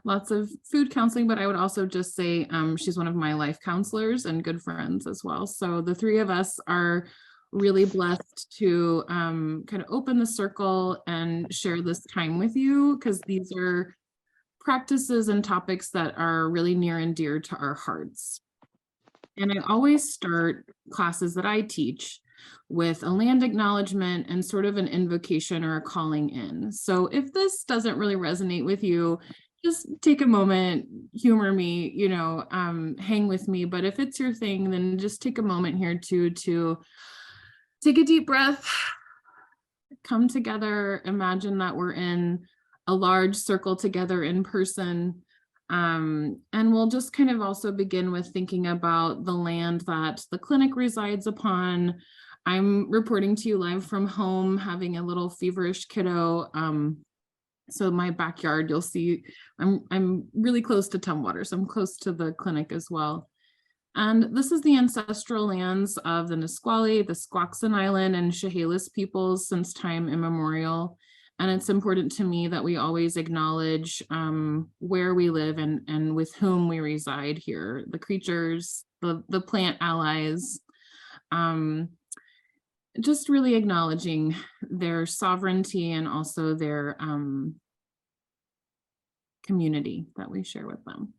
lots of food counseling, but I would also just say she's one of my life counselors and good friends as well. So the three of us are really blessed to kind of open the circle and share this time with you, because these are practices and topics that are really near and dear to our hearts. And I always start classes that I teach with a land acknowledgement and sort of an invocation or a calling in. So if this doesn't really resonate with you, just take a moment, humor me, hang with me. But if it's your thing, then just take a moment here to take a deep breath, come together, imagine that we're in a large circle together in person. And we'll just kind of also begin with thinking about the land that the clinic resides upon. I'm reporting to you live from home, having a little feverish kiddo. So my backyard, you'll see, I'm really close to Tumwater, so I'm close to the clinic as well. And this is the ancestral lands of the Nisqually, the Squaxin Island, and Chehalis peoples since time immemorial. And it's important to me that we always acknowledge where we live and with whom we reside here, the creatures, the plant allies, just really acknowledging their sovereignty and also their community that we share with them.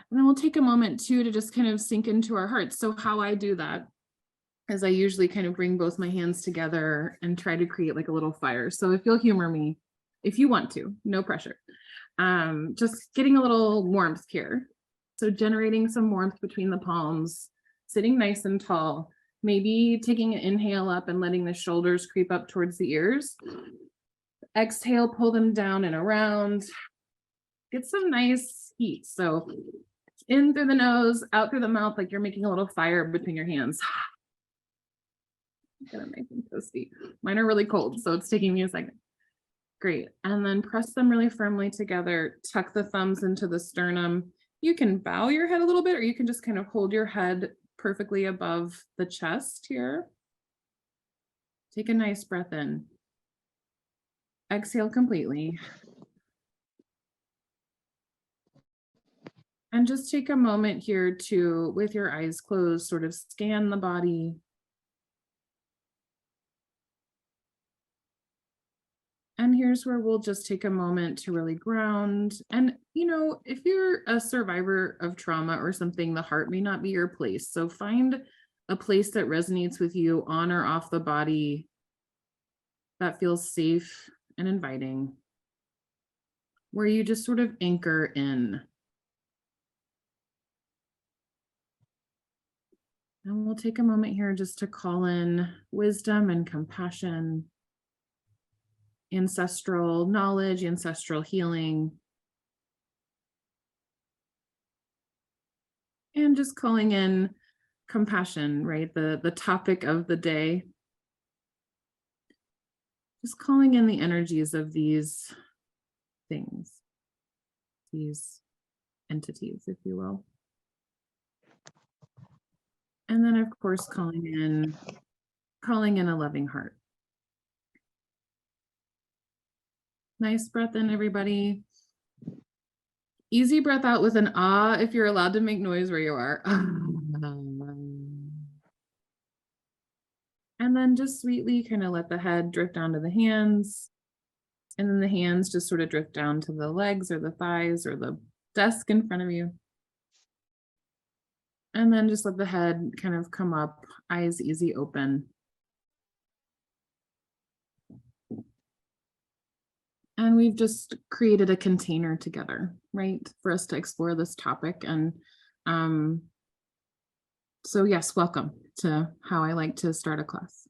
And then we'll take a moment too to just kind of sink into our hearts. So how I do that is I usually kind of bring both my hands together and try to create like a little fire. So if you'll humor me, if you want to, no pressure. Just getting a little warmth here. So generating some warmth between the palms, sitting nice and tall, maybe taking an inhale up and letting the shoulders creep up towards the ears. Exhale, pull them down and around. Get some nice heat. So in through the nose, out through the mouth, like you're making a little fire between your hands. I'm gonna make them toasty. Mine are really cold, so it's taking me a second. Great. And then press them really firmly together. Tuck the thumbs into the sternum. You can bow your head a little bit, or you can just kind of hold your head perfectly above the chest here. Take a nice breath in. Exhale completely. And just take a moment here to, with your eyes closed, sort of scan the body. And here's where we'll just take a moment to really ground. And, if you're a survivor of trauma or something, the heart may not be your place. So find a place that resonates with you on or off the body that feels safe and inviting, where you just sort of anchor in. And we'll take a moment here just to call in wisdom and compassion, ancestral knowledge, ancestral healing, and just calling in compassion, right? The topic of the day. Just calling in the energies of these things, these entities, if you will. And then, of course, calling in a loving heart. Nice breath in, everybody. Easy breath out with an ah, if you're allowed to make noise where you are. And then just sweetly kind of let the head drift down to the hands. And then the hands just sort of drift down to the legs or the thighs or the desk in front of you. And then just let the head kind of come up, eyes easy open. And we've just created a container together, right, for us to explore this topic. And so yes, welcome to how I like to start a class.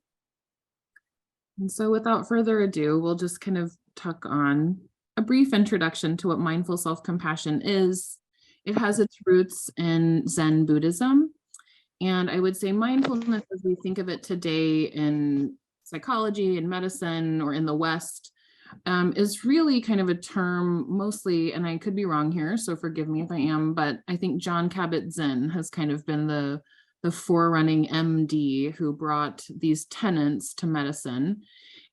And so without further ado, we'll just kind of tuck on a brief introduction to what mindful self-compassion is. It has its roots in Zen Buddhism. And I would say mindfulness, as we think of it today in psychology and medicine or in the West, is really kind of a term mostly, and I could be wrong here, so forgive me if I am, but I think Jon Kabat-Zinn has kind of been the forerunning MD who brought these tenets to medicine.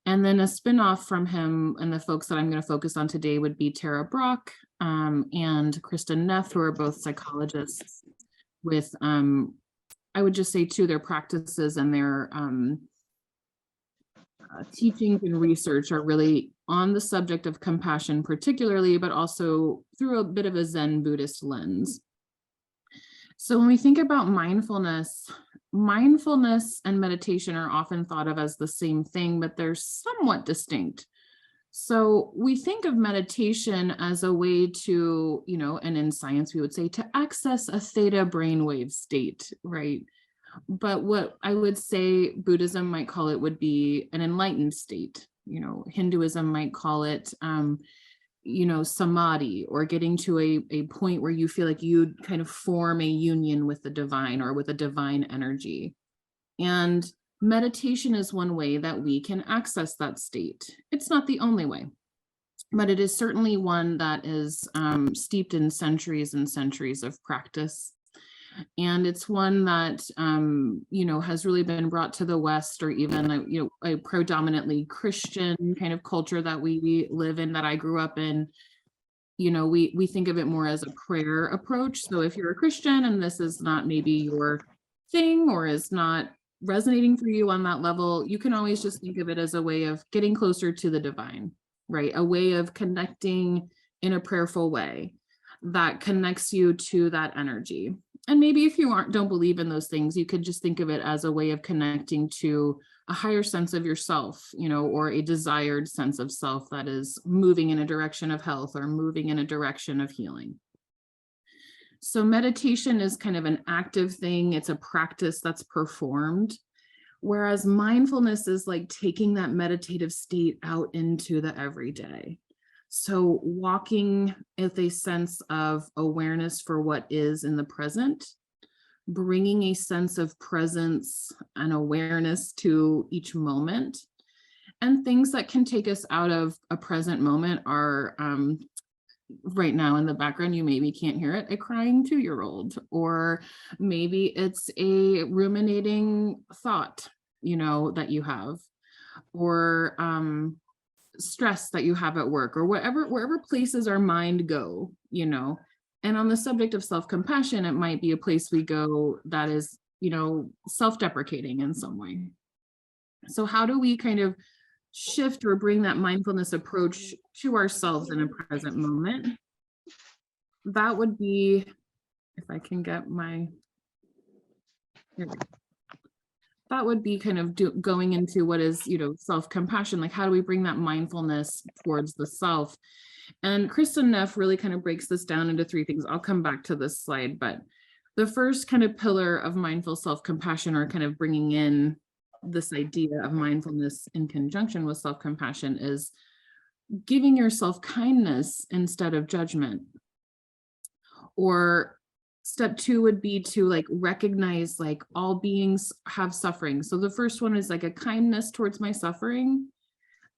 And then a spin-off from him, and the folks that I'm going to focus on today would be Tara Brock and Kristen Neff, who are both psychologists with, I would just say too, their practices and their teachings and research are really on the subject of compassion particularly, but also through a bit of a Zen Buddhist lens. So when we think about mindfulness and meditation are often thought of as the same thing, but they're somewhat distinct. So we think of meditation as a way to, and in science we would say to access a theta brainwave state, right? But what I would say Buddhism might call it would be an enlightened state. Hinduism might call it samadhi, or getting to a point where you feel like you kind of form a union with the divine or with a divine energy. And meditation is one way that we can access that state. It's not the only way, but it is certainly one that is steeped in centuries and centuries of practice. And it's one that, has really been brought to the West, or even, a predominantly Christian kind of culture that we live in, that I grew up in. We think of it more as a prayer approach. So if you're a Christian and this is not maybe your thing, or is not resonating for you on that level, you can always just think of it as a way of getting closer to the divine, right? A way of connecting in a prayerful way that connects you to that energy. And maybe if you don't believe in those things, you could just think of it as a way of connecting to a higher sense of yourself, or a desired sense of self that is moving in a direction of health or moving in a direction of healing. So meditation is kind of an active thing. It's a practice that's performed, whereas mindfulness is like taking that meditative state out into the everyday. So walking with a sense of awareness for what is in the present, bringing a sense of presence and awareness to each moment. And things that can take us out of a present moment are, right now in the background, you maybe can't hear it, a crying 2-year-old, or maybe it's a ruminating thought, that you have, or stress that you have at work, or wherever places our mind go, and on the subject of self-compassion, it might be a place we go that is, self-deprecating in some way. So how do we kind of shift or bring that mindfulness approach to ourselves in a present moment? That would be, if I can get my, here we go. That would be kind of going into what is, self-compassion. Like, how do we bring that mindfulness towards the self? And Kristen Neff really kind of breaks this down into 3 things. I'll come back to this slide, but the first kind of pillar of mindful self-compassion, or kind of bringing in this idea of mindfulness in conjunction with self-compassion, is giving yourself kindness instead of judgment. Or step 2 would be to recognize all beings have suffering. So the first one is a kindness towards my suffering.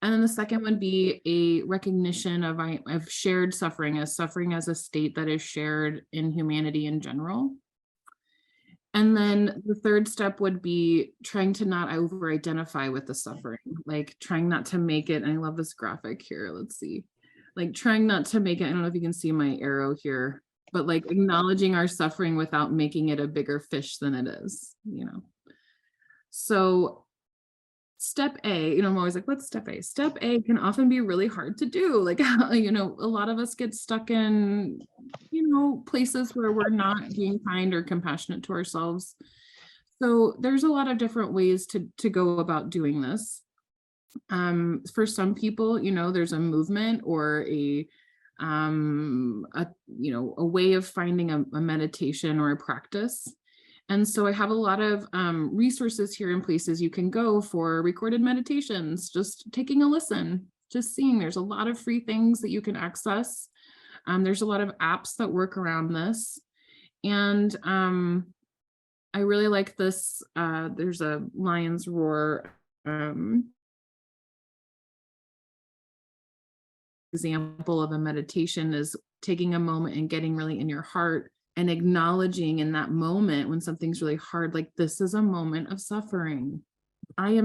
And then the second would be a recognition of shared suffering as a state that is shared in humanity in general. And then the third step would be trying to not over-identify with the suffering, trying not to make it, and I love this graphic here, let's see, trying not to make it, I don't know if you can see my arrow here, but acknowledging our suffering without making it a bigger fish than it is, So step A, I'm always what's step A? Step A can often be really hard to do. A lot of us get stuck in, places where we're not being kind or compassionate to ourselves. So there's a lot of different ways to go about doing this. For some people, there's a movement or a way of finding a meditation or a practice. And so I have a lot of resources here and places you can go for recorded meditations, just taking a listen, just seeing. There's a lot of free things that you can access. There's a lot of apps that work around this. And I really like this. There's a lion's roar example of a meditation, is taking a moment and getting really in your heart and acknowledging in that moment when something's really hard, this is a moment of suffering. I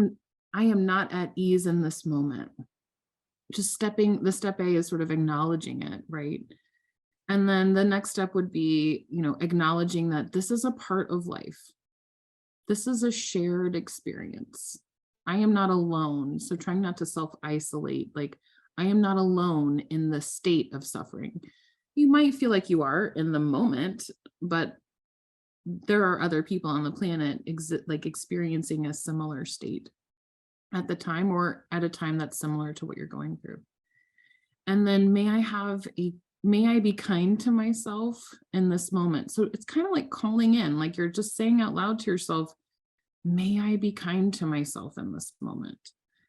I am not at ease in this moment. Just the step A is sort of acknowledging it, right? And then the next step would be, acknowledging that this is a part of life. This is a shared experience. I am not alone. So trying not to self-isolate, like I am not alone in the state of suffering. You might feel like you are in the moment, but there are other people on the planet experiencing a similar state at the time, or at a time that's similar to what you're going through. And then may I be kind to myself in this moment. So it's kind of like calling in, like you're just saying out loud to yourself, may I be kind to myself in this moment?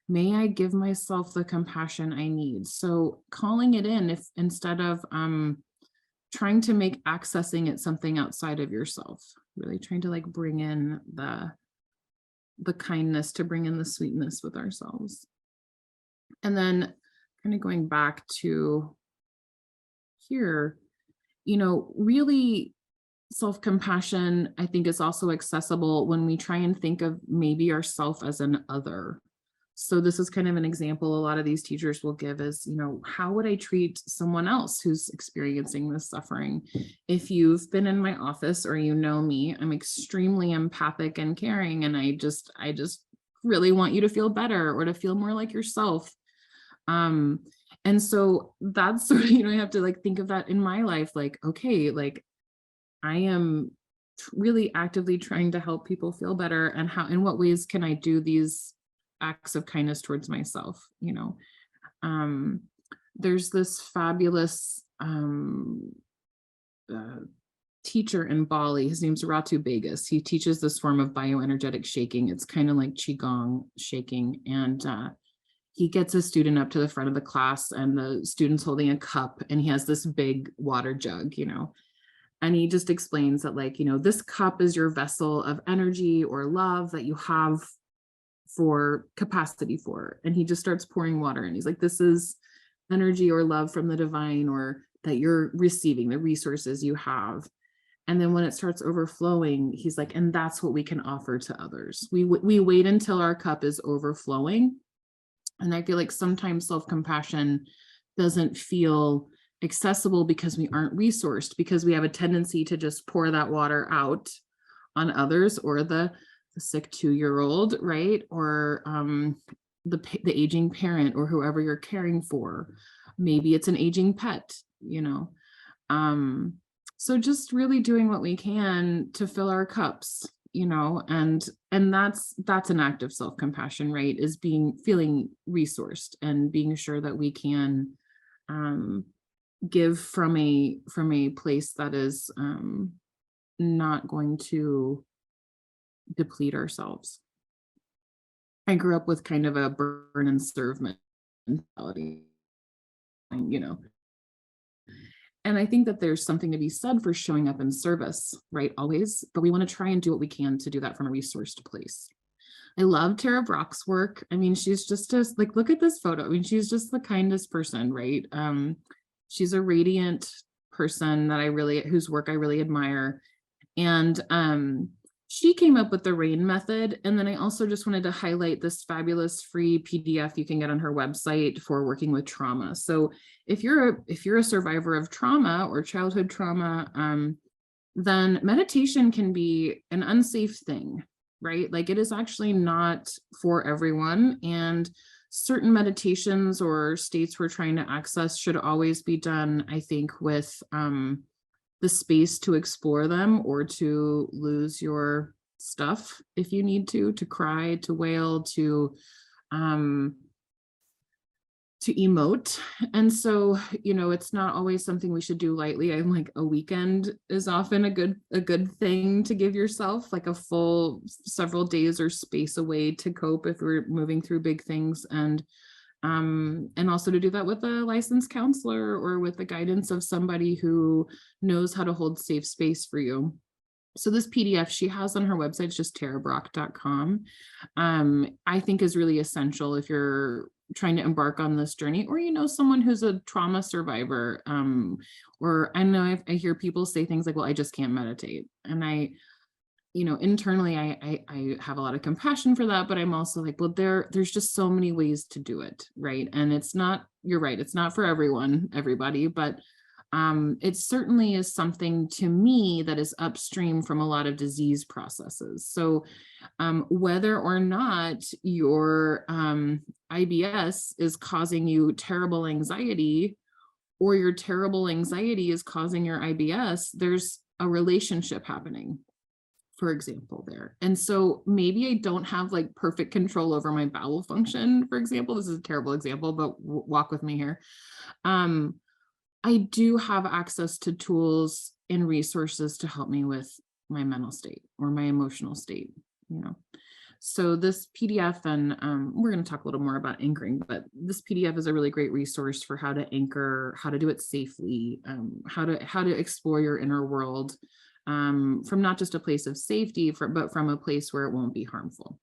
May I give myself the compassion I need? So calling it in, if instead of trying to make accessing it something outside of yourself, really trying to like bring in the kindness, to bring in the sweetness with ourselves. And then kind of going back to here, really self-compassion, I think, is also accessible when we try and think of maybe ourself as an other. So this is kind of an example a lot of these teachers will give is, how would I treat someone else who's experiencing this suffering? If you've been in my office or me, I'm extremely empathic and caring, and I just really want you to feel better or to feel more like yourself. And so that's sort of, I have to like think of that in my life, like, okay, like I am really actively trying to help people feel better, and in what ways can I do these acts of kindness towards myself? There's this fabulous teacher in Bali. His name's Ratu Begas. He teaches this form of bioenergetic shaking. It's kind of like Qigong shaking. And he gets a student up to the front of the class, and the student's holding a cup, and he has this big water jug, and he just explains that, like, this cup is your vessel of energy or love that you have for capacity for. And he just starts pouring water, and he's like, this is energy or love from the divine, or that you're receiving the resources you have. And then when it starts overflowing, he's like, and that's what we can offer to others. We wait until our cup is overflowing. And I feel like sometimes self-compassion doesn't feel accessible because we aren't resourced, because we have a tendency to just pour that water out on others, or the sick 2-year-old, right? Or the aging parent, or whoever you're caring for. Maybe it's an aging pet, so just really doing what we can to fill our cups, and that's an act of self-compassion, right? Is feeling resourced and being sure that we can give from a place that is not going to deplete ourselves. I grew up with kind of a burn and serve mentality, and I think that there's something to be said for showing up in service, right? Always, but we want to try and do what we can to do that from a resourced place. I love Tara Brock's work. I mean, she's just like, look at this photo. I mean, she's just the kindest person, right? She's a radiant person whose work I really admire. And she came up with the RAIN method. And then I also just wanted to highlight this fabulous free PDF you can get on her website for working with trauma. So if you're a survivor of trauma or childhood trauma, then meditation can be an unsafe thing, right? Like, it is actually not for everyone. And certain meditations or states we're trying to access should always be done, I think, with the space to explore them, or to lose your stuff if you need to cry, to wail, to emote. And so, it's not always something we should do lightly. I'm like, a weekend is often a good thing to give yourself, like a full several days or space away to cope if we're moving through big things. And also to do that with a licensed counselor, or with the guidance of somebody who knows how to hold safe space for you. So this PDF she has on her website, it's just tarabrock.com, I think is really essential if you're trying to embark on this journey, or someone who's a trauma survivor, or I know I hear people say things like, well, I just can't meditate. And internally I have a lot of compassion for that, but I'm also like, well, there's just so many ways to do it, right? And you're right, it's not for everybody, but it certainly is something to me that is upstream from a lot of disease processes. So whether or not your IBS is causing you terrible anxiety, or your terrible anxiety is causing your IBS, there's a relationship happening, for example, there. And so maybe I don't have like perfect control over my bowel function, for example. This is a terrible example, but walk with me here. I do have access to tools and resources to help me with my mental state or my emotional state, So this PDF, and we're going to talk a little more about anchoring, but this PDF is a really great resource for how to anchor, how to do it safely, how to explore your inner world from not just a place of safety, but from a place where it won't be harmful.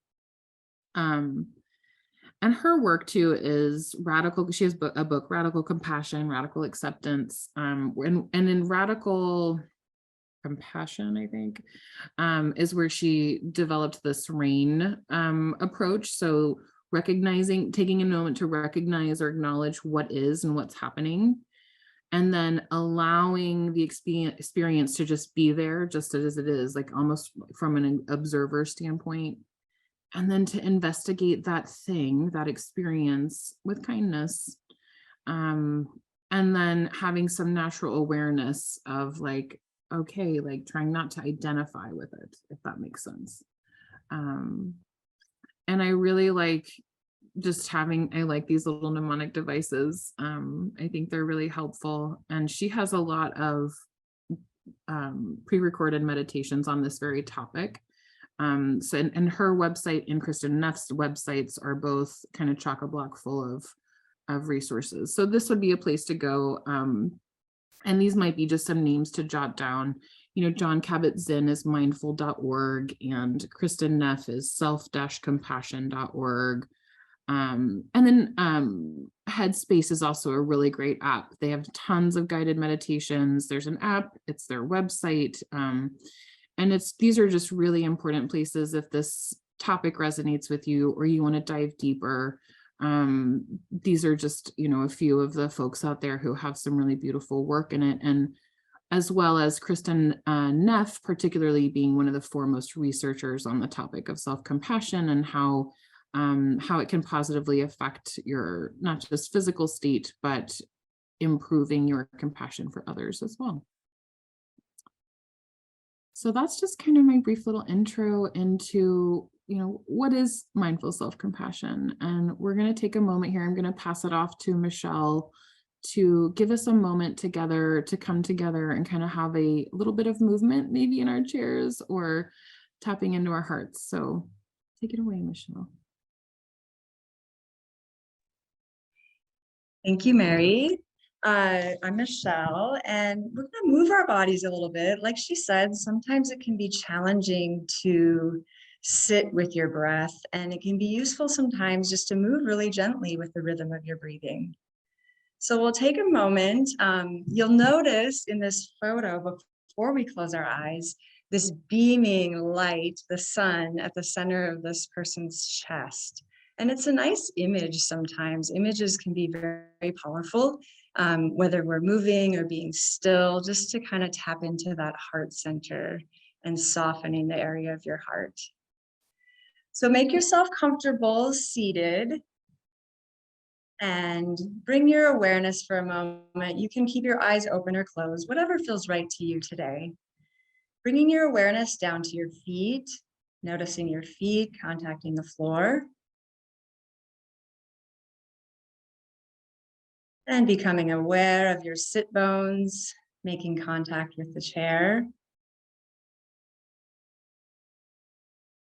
And her work too is radical. She has a book, Radical Compassion, Radical Acceptance. And in Radical Compassion, I think, is where she developed this RAIN approach. So taking a moment to recognize or acknowledge what is and what's happening, and then allowing the experience to just be there, just as it is, like almost from an observer standpoint. And then to investigate that experience with kindness. And then having some natural awareness of like, okay, like trying not to identify with it, if that makes sense. And I really like I like these little mnemonic devices. I think they're really helpful. And she has a lot of pre-recorded meditations on this very topic. So and her website and Kristen Neff's websites are both kind of chock-a-block full of resources. So this would be a place to go. And these might be just some names to jot down. John Kabat-Zinn is mindful.org, and Kristen Neff is self-compassion.org. And then Headspace is also a really great app. They have tons of guided meditations. There's an app, it's their website. And these are just really important places if this topic resonates with you or you want to dive deeper. These are just, a few of the folks out there who have some really beautiful work in it. And as well as Kristen Neff, particularly being one of the foremost researchers on the topic of self-compassion and how it can positively affect your, not just physical state, but improving your compassion for others as well. So that's just kind of my brief little intro into, what is mindful self-compassion? And we're going to take a moment here. I'm going to pass it off to Michelle to give us a moment together to come together and kind of have a little bit of movement, maybe in our chairs or tapping into our hearts. So take it away, Michelle. Thank you, Mary. I'm Michelle, and we're going to move our bodies a little bit. Like she said, sometimes it can be challenging to sit with your breath, and it can be useful sometimes just to move really gently with the rhythm of your breathing. So we'll take a moment. You'll notice in this photo, before we close our eyes, this beaming light, the sun at the center of this person's chest. And it's a nice image sometimes. Images can be very, very powerful, whether we're moving or being still, just to kind of tap into that heart center and softening the area of your heart. So make yourself comfortable seated and bring your awareness for a moment. You can keep your eyes open or closed, whatever feels right to you today. Bringing your awareness down to your feet, noticing your feet contacting the floor. And becoming aware of your sit bones, making contact with the chair.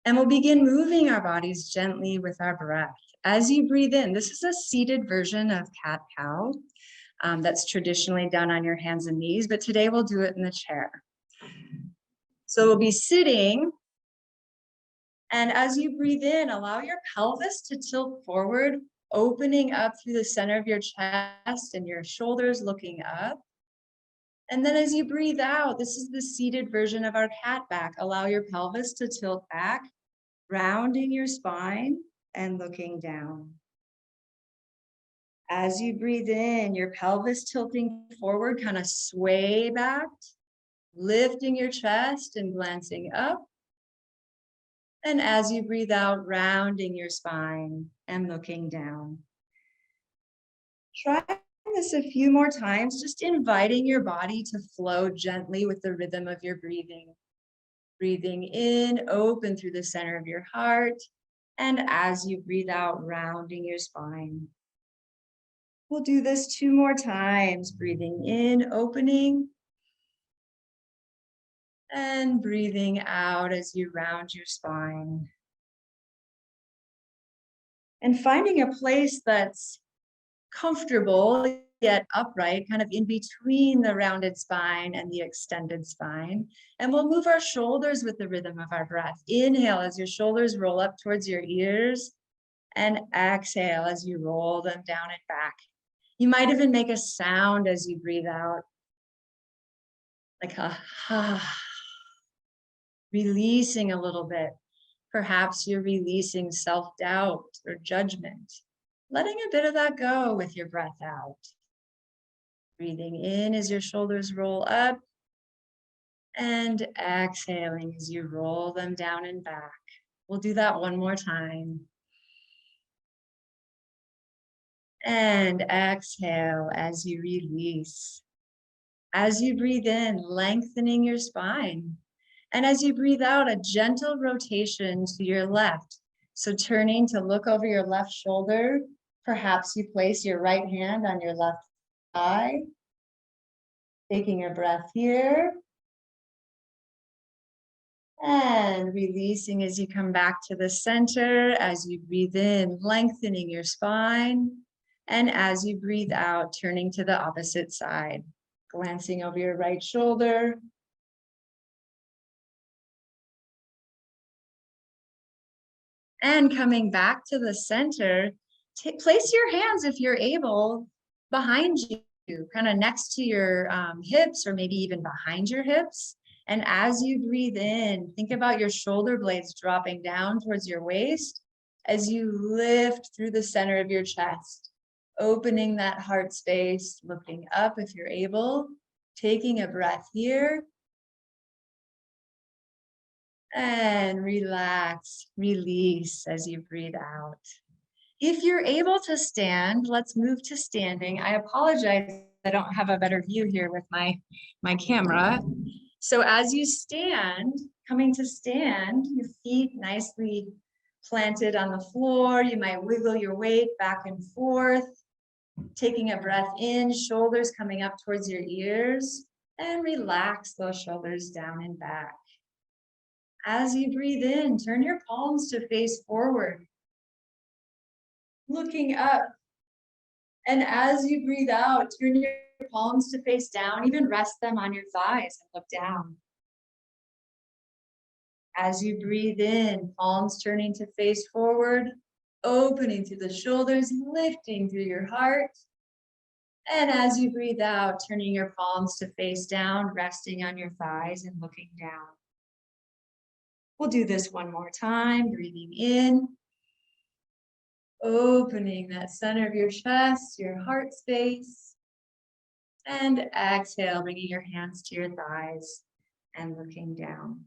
And we'll begin moving our bodies gently with our breath. As you breathe in, this is a seated version of cat-cow that's traditionally done on your hands and knees, but today we'll do it in the chair. So we'll be sitting, and as you breathe in, allow your pelvis to tilt forward, opening up through the center of your chest and your shoulders looking up. And then as you breathe out, this is the seated version of our cat back. Allow your pelvis to tilt back, rounding your spine and looking down. As you breathe in, your pelvis tilting forward, kind of sway back, lifting your chest and glancing up. And as you breathe out, rounding your spine and looking down. Try this a few more times, just inviting your body to flow gently with the rhythm of your breathing. Breathing in, open through the center of your heart. And as you breathe out, rounding your spine. We'll do this 2 more times. Breathing in, opening. And breathing out as you round your spine. And finding a place that's comfortable yet upright, kind of in between the rounded spine and the extended spine. And we'll move our shoulders with the rhythm of our breath. Inhale as your shoulders roll up towards your ears, and exhale as you roll them down and back. You might even make a sound as you breathe out, like a ha, releasing a little bit. Perhaps you're releasing self-doubt or judgment, letting a bit of that go with your breath out. Breathing in as your shoulders roll up, and exhaling as you roll them down and back. We'll do that 1 more time. And exhale as you release. As you breathe in, lengthening your spine. And as you breathe out, a gentle rotation to your left. So turning to look over your left shoulder. Perhaps you place your right hand on your left thigh. Taking a breath here. And releasing as you come back to the center. As you breathe in, lengthening your spine. And as you breathe out, turning to the opposite side. Glancing over your right shoulder. And coming back to the center, place your hands, if you're able, behind you, kind of next to your hips, or maybe even behind your hips. And as you breathe in, think about your shoulder blades dropping down towards your waist as you lift through the center of your chest, opening that heart space, looking up if you're able, taking a breath here. And relax, release as you breathe out. If you're able to stand, let's move to standing. I apologize, I don't have a better view here with my camera. So as you stand, coming to stand, your feet nicely planted on the floor. You might wiggle your weight back and forth, taking a breath in, shoulders coming up towards your ears, and relax those shoulders down and back. As you breathe in, turn your palms to face forward, looking up. And as you breathe out, turn your palms to face down, even rest them on your thighs and look down. As you breathe in, palms turning to face forward, opening through the shoulders, lifting through your heart. And as you breathe out, turning your palms to face down, resting on your thighs and looking down. We'll do this 1 more time, breathing in, opening that center of your chest, your heart space, and exhale, bringing your hands to your thighs and looking down.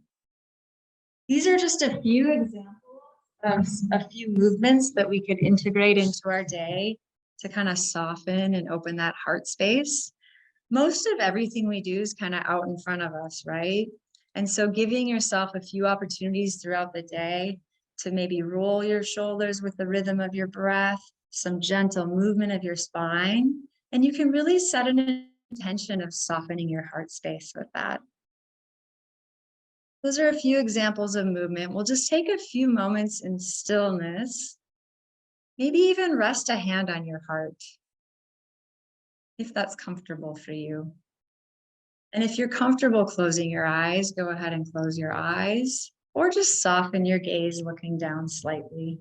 These are just a few examples of a few movements that we could integrate into our day to kind of soften and open that heart space. Most of everything we do is kind of out in front of us, right? And so giving yourself a few opportunities throughout the day to maybe roll your shoulders with the rhythm of your breath, some gentle movement of your spine, and you can really set an intention of softening your heart space with that. Those are a few examples of movement. We'll just take a few moments in stillness, maybe even rest a hand on your heart, if that's comfortable for you. And if you're comfortable closing your eyes, go ahead and close your eyes, or just soften your gaze, looking down slightly.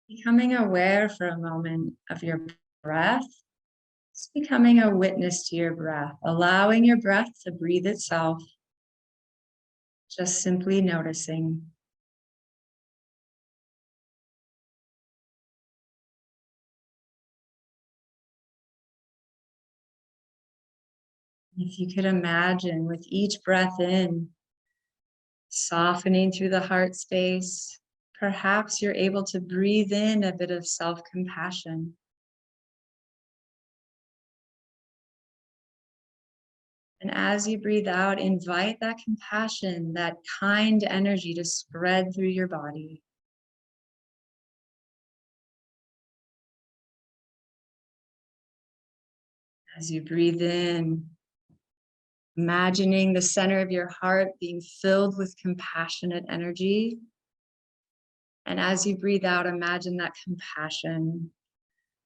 Becoming aware for a moment of your breath, Just becoming a witness to your breath, allowing your breath to breathe itself, just simply noticing. If you could imagine with each breath in, softening through the heart space, perhaps you're able to breathe in a bit of self-compassion. And as you breathe out, invite that compassion, that kind energy to spread through your body. As you breathe in, imagining the center of your heart being filled with compassionate energy. And as you breathe out, imagine that compassion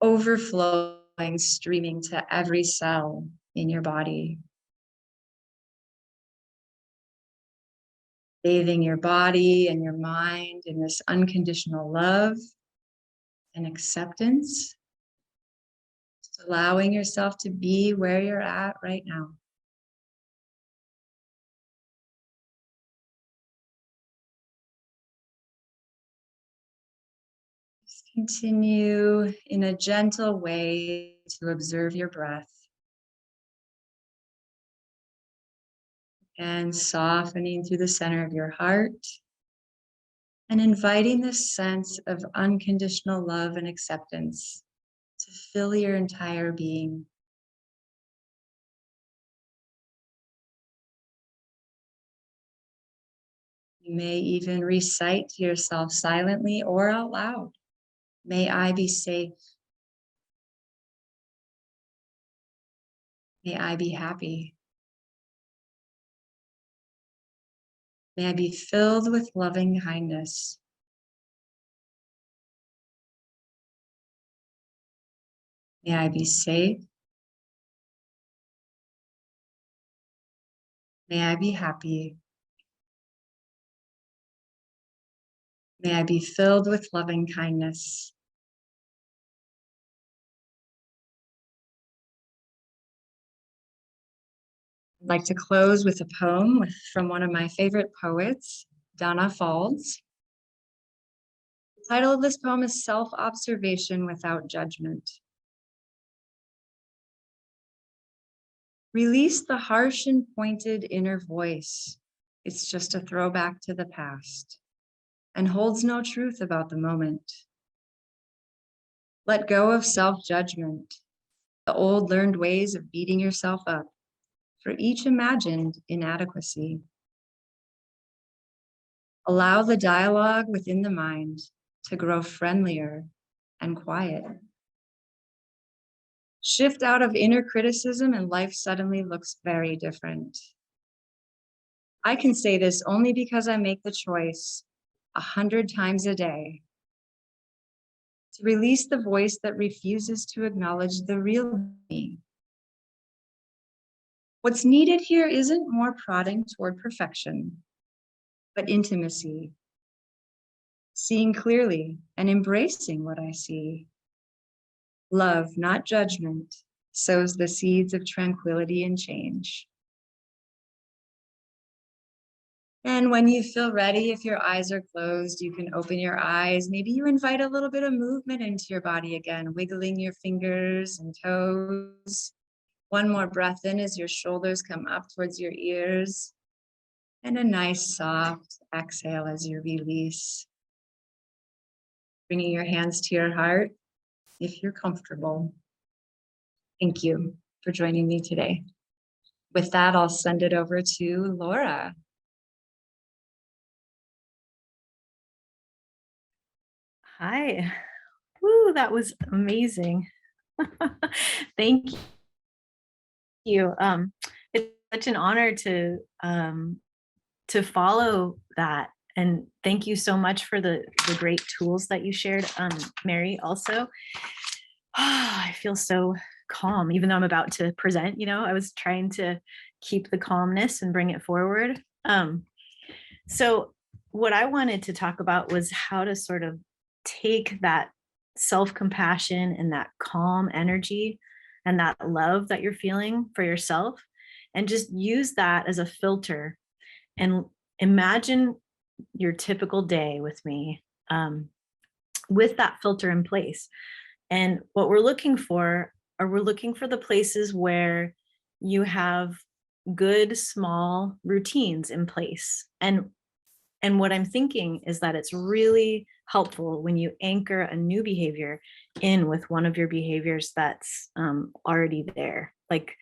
overflowing, streaming to every cell in your body. Bathing your body and your mind in this unconditional love and acceptance. Just allowing yourself to be where you're at right now. Just continue in a gentle way to observe your breath. And softening through the center of your heart. And inviting this sense of unconditional love and acceptance to fill your entire being. You may even recite to yourself silently or out loud, "May I be safe. May I be happy. May I be filled with loving kindness. May I be safe. May I be happy. May I be filled with loving kindness." I'd like to close with a poem from one of my favorite poets, Walz. The title of this poem is Self-Observation Without Judgment. Release the harsh and pointed inner voice. It's just a throwback to the past and holds no truth about the moment. Let go of self-judgment, the old learned ways of beating yourself up for each imagined inadequacy. Allow the dialogue within the mind to grow friendlier and quiet. Shift out of inner criticism and life suddenly looks very different. I can say this only because I make the choice 100 times a day to release the voice that refuses to acknowledge the real me. What's needed here isn't more prodding toward perfection, but intimacy, seeing clearly and embracing what I see. Love, not judgment, sows the seeds of tranquility and change. And when you feel ready, if your eyes are closed, you can open your eyes. Maybe you invite a little bit of movement into your body again, wiggling your fingers and toes. One more breath in as your shoulders come up towards your ears. And a nice soft exhale as you release. Bringing your hands to your heart if you're comfortable. Thank you for joining me today. With that, I'll send it over to Laura. Hi. Woo, that was amazing. Thank you. It's such an honor to follow that. And thank you so much for the great tools that you shared, Mary, also. I feel so calm, even though I'm about to present, I was trying to keep the calmness and bring it forward. So what I wanted to talk about was how to sort of take that self-compassion and that calm energy and that love that you're feeling for yourself, and just use that as a filter. And imagine your typical day with me, with that filter in place. And what we're looking for are, we're looking for the places where you have good small routines in place. And what I'm thinking is that it's really helpful when you anchor a new behavior in with one of your behaviors that's already there. Like,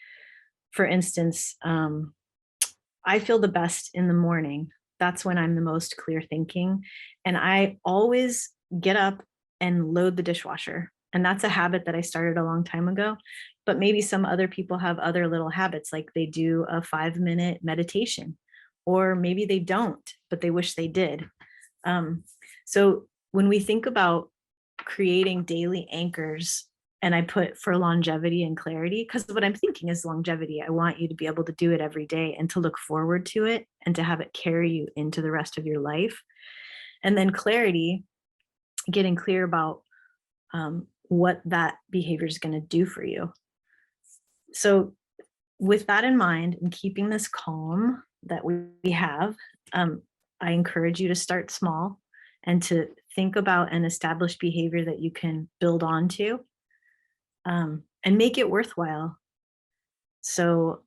for instance, I feel the best in the morning. That's when I'm the most clear thinking. And I always get up and load the dishwasher. And that's a habit that I started a long time ago. But maybe some other people have other little habits, like they do a 5-minute meditation, or maybe they don't, but they wish they did. So when we think about creating daily anchors, and I put for longevity and clarity, because what I'm thinking is longevity. I want you to be able to do it every day and to look forward to it and to have it carry you into the rest of your life. And then clarity, getting clear about what that behavior is going to do for you. So with that in mind, and keeping this calm that we have, I encourage you to start small and to think about an established behavior that you can build onto, and make it worthwhile. So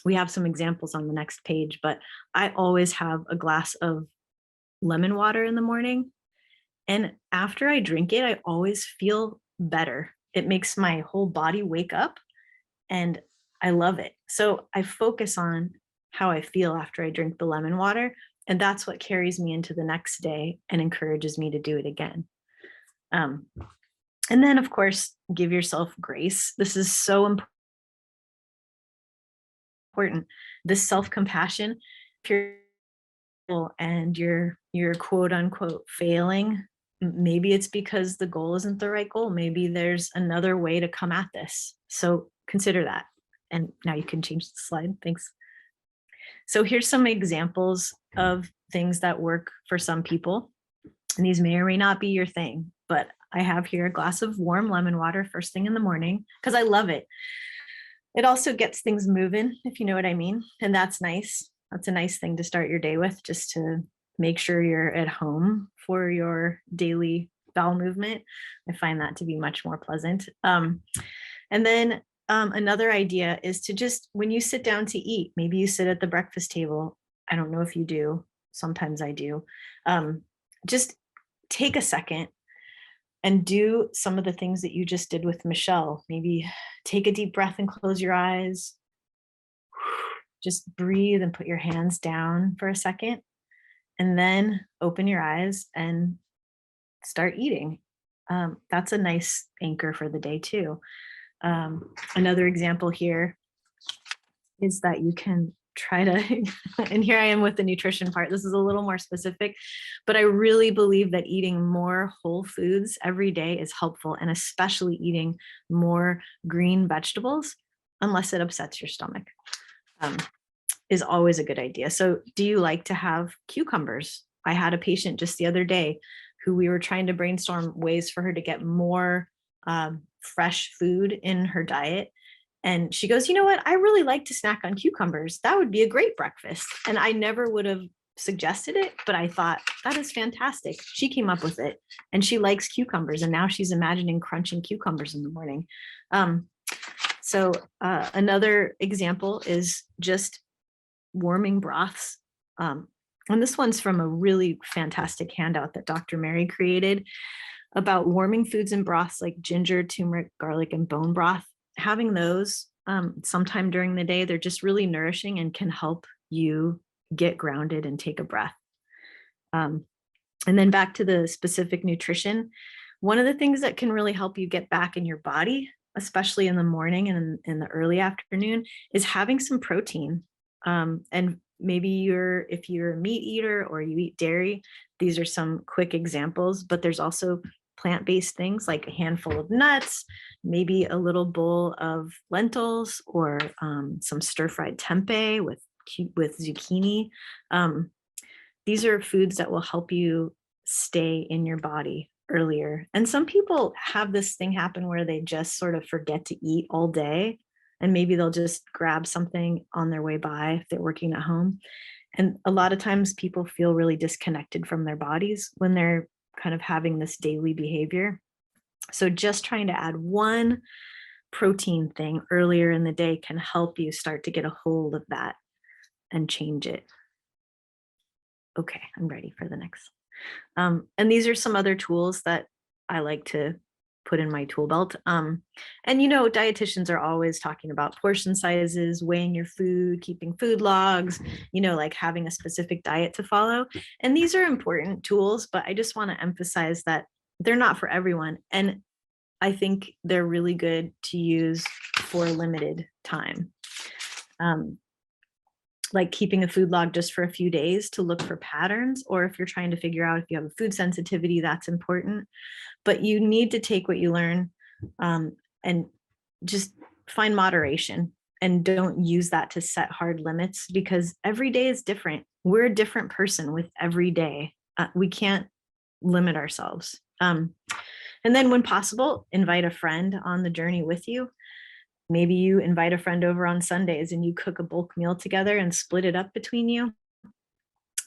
we have some examples on the next page, but I always have a glass of lemon water in the morning. And after I drink it, I always feel better. It makes my whole body wake up, and I love it. So I focus on how I feel after I drink the lemon water, and that's what carries me into the next day and encourages me to do it again. And then, of course, give yourself grace. This is so important. This self-compassion, if you're and you're quote unquote failing, maybe it's because the goal isn't the right goal. Maybe there's another way to come at this. So consider that. And now you can change the slide. Thanks. So here's some examples of things that work for some people. And these may or may not be your thing, but I have here a glass of warm lemon water first thing in the morning because I love it. It also gets things moving, if you know what I mean. And that's nice. That's a nice thing to start your day with, just to make sure you're at home for your daily bowel movement. I find that to be much more pleasant. And then another idea is to just, when you sit down to eat, maybe you sit at the breakfast table. I don't know if you do. Sometimes I do. Just take a second and do some of the things that you just did with Michelle. Maybe take a deep breath and close your eyes. Just breathe and put your hands down for a second, and then open your eyes and start eating. That's a nice anchor for the day too. Another example here is that you can try to, and here I am with the nutrition part. This is a little more specific, but I really believe that eating more whole foods every day is helpful, and especially eating more green vegetables, unless it upsets your stomach, is always a good idea. So do you like to have cucumbers? I had a patient just the other day who we were trying to brainstorm ways for her to get more fresh food in her diet. And she goes, you know what? I really like to snack on cucumbers. That would be a great breakfast. And I never would have suggested it, but I thought that is fantastic. She came up with it, and she likes cucumbers. And now she's imagining crunching cucumbers in the morning. So another example is just warming broths. And this one's from a really fantastic handout that Dr. Mary created about warming foods and broths like ginger, turmeric, garlic, and bone broth. Having those sometime during the day, they're just really nourishing and can help you get grounded and take a breath. And then back to the specific nutrition. One of the things that can really help you get back in your body, especially in the morning and in the early afternoon, is having some protein. And maybe if you're a meat eater or you eat dairy, these are some quick examples, but there's also plant-based things like a handful of nuts, maybe a little bowl of lentils, or some stir-fried tempeh with zucchini. These are foods that will help you stay in your body earlier. And some people have this thing happen where they just sort of forget to eat all day, and maybe they'll just grab something on their way by if they're working at home. And a lot of times people feel really disconnected from their bodies when they're kind of having this daily behavior. So just trying to add one protein thing earlier in the day can help you start to get a hold of that and change it. Okay, I'm ready for the next. And these are some other tools that I like to put in my tool belt. And dietitians are always talking about portion sizes, weighing your food, keeping food logs, like having a specific diet to follow. And these are important tools, but I just want to emphasize that they're not for everyone. And I think they're really good to use for a limited time. Like keeping a food log just for a few days to look for patterns, or if you're trying to figure out if you have a food sensitivity, that's important. But you need to take what you learn and just find moderation, and don't use that to set hard limits, because every day is different. We're a different person with every day. We can't limit ourselves. And then when possible, invite a friend on the journey with you. Maybe you invite a friend over on Sundays and you cook a bulk meal together and split it up between you.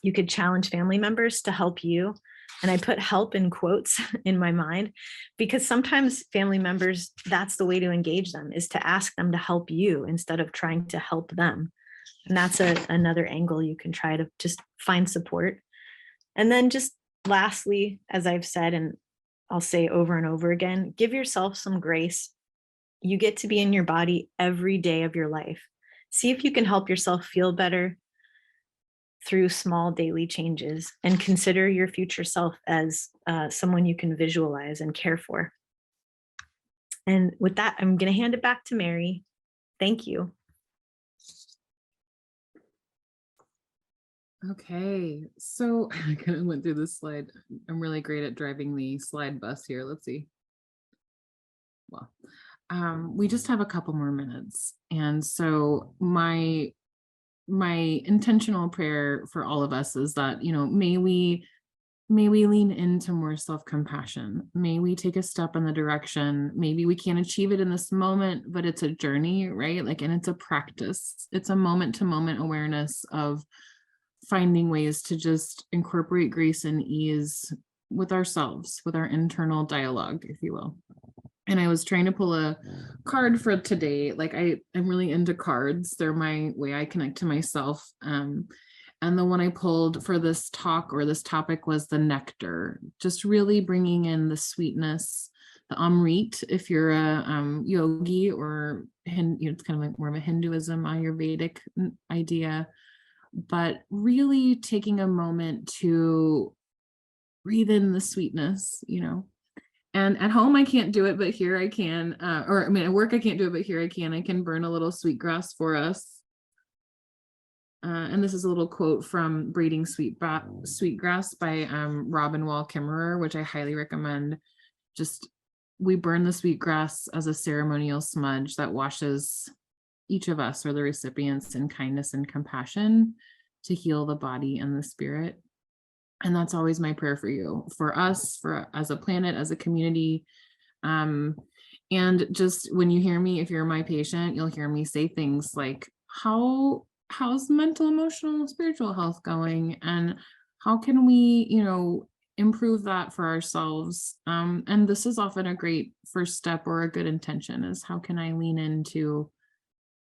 You could challenge family members to help you. And I put help in quotes in my mind, because sometimes family members, that's the way to engage them, is to ask them to help you instead of trying to help them. And that's another angle you can try to just find support. And then just lastly, as I've said, and I'll say over and over again, give yourself some grace. You get to be in your body every day of your life. See if you can help yourself feel better through small daily changes, and consider your future self as someone you can visualize and care for. And with that, I'm going to hand it back to Mary. Thank you. Okay, so I kind of went through this slide. I'm really great at driving the slide bus here. Let's see. Well, we just have a couple more minutes. And so my intentional prayer for all of us is that, may we lean into more self-compassion. May we take a step in the direction. Maybe we can't achieve it in this moment, but it's a journey, right? And it's a practice. It's a moment-to-moment awareness of finding ways to just incorporate grace and ease with ourselves, with our internal dialogue, if you will. And I was trying to pull a card for today. I'm really into cards. They're my way I connect to myself. And the one I pulled for this talk or this topic was the nectar, just really bringing in the sweetness, the amrit, if you're a yogi, or it's kind of like more of a Hinduism, Ayurvedic idea, but really taking a moment to breathe in the sweetness, And at home, I can't do it, but here I can. At work, I can't do it, but here I can. I can burn a little sweetgrass for us. And this is a little quote from Braiding Sweetgrass by Robin Wall Kimmerer, which I highly recommend. We burn the sweetgrass as a ceremonial smudge that washes each of us, or the recipients, in kindness and compassion to heal the body and the spirit. And that's always my prayer for you, for us, as a planet, as a community. And just when you hear me, if you're my patient, you'll hear me say things like, how's mental, emotional, spiritual health going? And how can we, improve that for ourselves? And this is often a great first step, or a good intention, is how can I lean into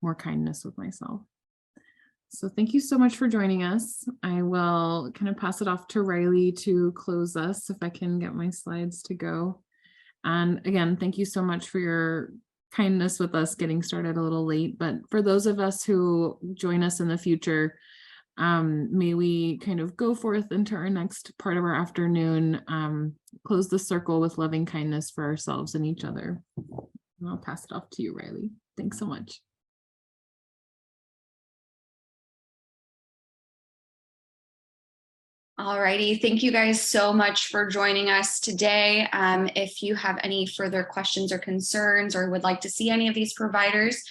more kindness with myself? So thank you so much for joining us. I will kind of pass it off to Riley to close us, if I can get my slides to go. And again, thank you so much for your kindness with us getting started a little late. But for those of us who join us in the future, may we kind of go forth into our next part of our afternoon, close the circle with loving kindness for ourselves and each other. And I'll pass it off to you, Riley. Thanks so much. Alrighty, thank you guys so much for joining us today. If you have any further questions or concerns, or would like to see any of these providers,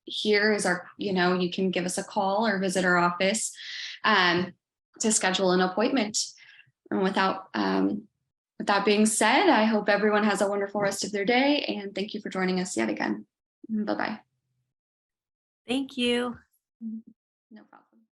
here is our, you can give us a call or visit our office to schedule an appointment. And without with that being said, I hope everyone has a wonderful rest of their day, and thank you for joining us yet again. Bye-bye. Thank you.